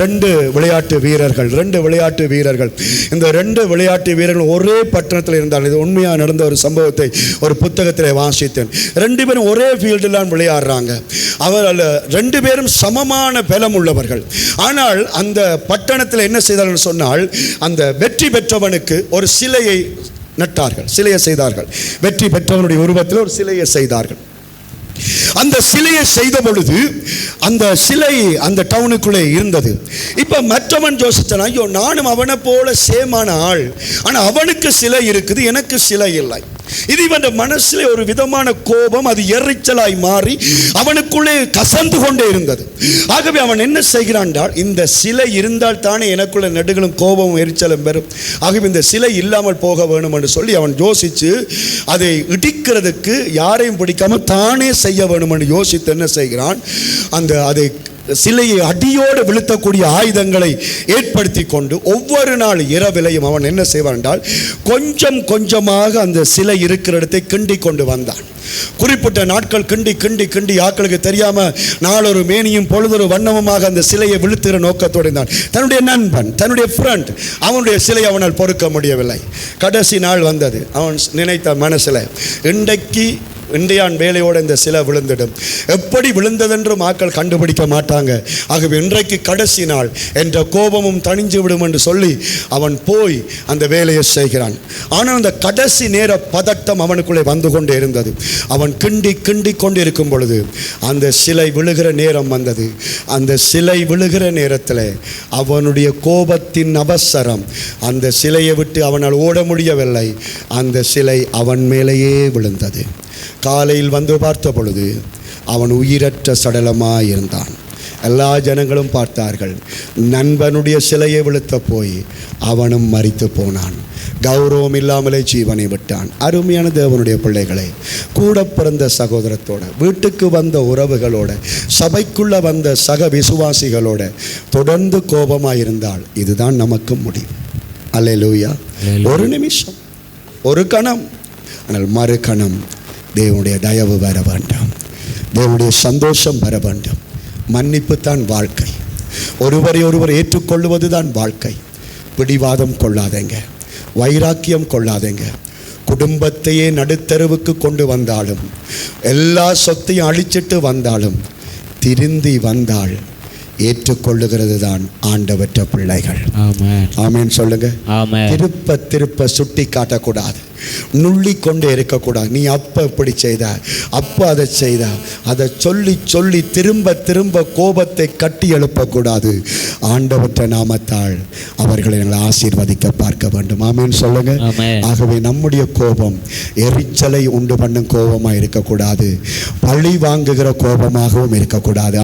ரெண்டு விளையாட்டு வீரர்கள் இந்த ரெண்டு விளையாட்டு வீரர்கள் ஒரே பட்டணத்தில் இருந்தார்கள். இது உண்மையாக நடந்த ஒரு சம்பவத்தை ஒரு புத்தகத்தில் வாசித்தேன். ரெண்டு பேரும் ஒரே ஃபீல்டில் விளையாடுறாங்க. அவர் ரெண்டு பேரும் சமமான பலம் உள்ளவர்கள். ஆனால் அந்த பட்டணத்தில் என்ன செய்தார்கள் சொன்னால், அந்த வெற்றி பெற்றவனுக்கு ஒரு சிலையை செய்தார்கள். வெற்றி பெற்றவனுடைய உருவத்தில் ஒரு சிலையை செய்தார்கள். அந்த சிலையை செய்த பொழுது அந்த சிலை அந்த டவுனுக்குள்ளே இருந்தது. இப்ப மற்றவன் யோசிச்சான், ஐயோ நானும் அவனை போல சேமான ஆள், ஆனா அவனுக்கு சிலை இருக்குது, எனக்கு சிலை இல்லை. இது இவன் மனசிலே ஒரு விதமான கோபம், அது எரிச்சலாய் மாறி அவனுக்குள்ளே கசந்து கொண்டே இருந்தது. ஆகவே அவன் என்ன செய்கிறான், இந்த சிலை இருந்தால் தானே எனக்குள்ள நெடுகளும் கோபமும் எரிச்சலும் பெறும். ஆகவே இந்த சிலை இல்லாமல் போக வேணும் என்று சொல்லி அவன் யோசித்து அதை இடிக்கிறதுக்கு யாரையும் பிடிக்காம தானே செய்ய வேணும் என்று யோசித்து என்ன செய்கிறான், அதை சிலையை அடியோடு விழுத்தக்கூடிய ஆயுதங்களை ஏற்படுத்தி கொண்டு ஒவ்வொரு நாள் இரவிலையும் அவன் என்ன செய்வான் என்றால், கொஞ்சம் கொஞ்சமாக அந்த சிலை இருக்கிற இடத்தை கிண்டி கொண்டு வந்தான். குறிப்பிட்ட நாட்கள் கிண்டி ஆக்களுக்கு தெரியாம நாளொரு மேனியும் பொழுதொரு வண்ணமுமாக அந்த சிலையை விழுத்துகிற நோக்கத்தோடு இருந்தான். தன்னுடைய நண்பன், தன்னுடைய ஃப்ரெண்ட், அவனுடைய சிலை அவனால் பொறுக்க முடியவில்லை. கடைசி நாள் வந்தது. அவன் நினைத்த மனசில், இன்றையான் வேலையோடு இந்த சிலை விழுந்துடும். எப்படி விழுந்ததென்று மக்கள் கண்டுபிடிக்க மாட்டாங்க. ஆகவே இன்றைக்கு கடைசி நாள் என்ற கோபமும் தணிஞ்சு விடும் என்று சொல்லி அவன் போய் அந்த வேலையை செய்கிறான். ஆனால் அந்த கடைசி நேர பதட்டம் அவனுக்குள்ளே வந்து கொண்டே இருந்தது. அவன் கிண்டி கொண்டு இருக்கும் பொழுது அந்த சிலை விழுகிற நேரம் வந்தது. அந்த சிலை விழுகிற நேரத்தில் அவனுடைய கோபத்தின் அவசரம் அந்த சிலையை விட்டு அவனால் ஓட முடியவில்லை. அந்த சிலை அவன் மேலேயே விழுந்தது. காலையில் வந்து பார்த்த பொழுது அவன் உயிரற்ற சடலமாய் இருந்தான். எல்லா ஜனங்களும் பார்த்தார்கள். நண்பனுடைய சிலையை விழுத்த போய் அவனும் மரித்து போனான். கௌரவம் இல்லாமலே ஜீவனை விட்டான். அருமையான தேவனுடைய பிள்ளைகளை, கூட பிறந்த சகோதரத்தோட, வீட்டுக்கு வந்த உறவுகளோட, சபைக்குள்ள வந்த சக விசுவாசிகளோட தொடர்ந்து கோபமாயிருந்தால் இதுதான் நமக்கு முடிவு. அல்லேலூயா. ஒரு நிமிஷம், ஒரு கணம், ஆனால் மறு கணம் தேவனுடைய தயவு வர வேண்டும், தேவனுடைய சந்தோஷம் வர வேண்டும். மன்னிப்பு தான் வாழ்க்கை. ஒருவரை ஒருவர் ஏற்றுக்கொள்வது தான் வாழ்க்கை. பிடிவாதம் கொள்ளாதேங்க, வைராக்கியம் கொள்ளாதேங்க. குடும்பத்தையே நடுத்தருவுக்கு கொண்டு வந்தாலும், எல்லா சொத்தையும் அழிச்சிட்டு வந்தாலும், திருந்தி வந்தால் ஏற்றுக்கொள்ளுகிறது தான் ஆண்டவற்ற பிள்ளைகள். ஆமென் சொல்லுங்க. திருப்ப சுட்டி காட்டக்கூடாது, நுள்ளி கொண்டே இருக்கக்கூடாது. நீ அப்போ இப்படி செய்த, அப்போ அதை செய்த, அதை சொல்லி திரும்ப கோபத்தை கட்டி எழுப்பக்கூடாது. ஆண்டவற்ற நாமத்தால் அவர்களை நாங்கள் ஆசீர்வதிக்க பார்க்க வேண்டும். ஆமென் சொல்லுங்க. ஆகவே நம்முடைய கோபம் எரிச்சலை உண்டு பண்ணும் கோபமாக இருக்கக்கூடாது, பழி வாங்குகிற கோபமாகவும் இருக்கக்கூடாது.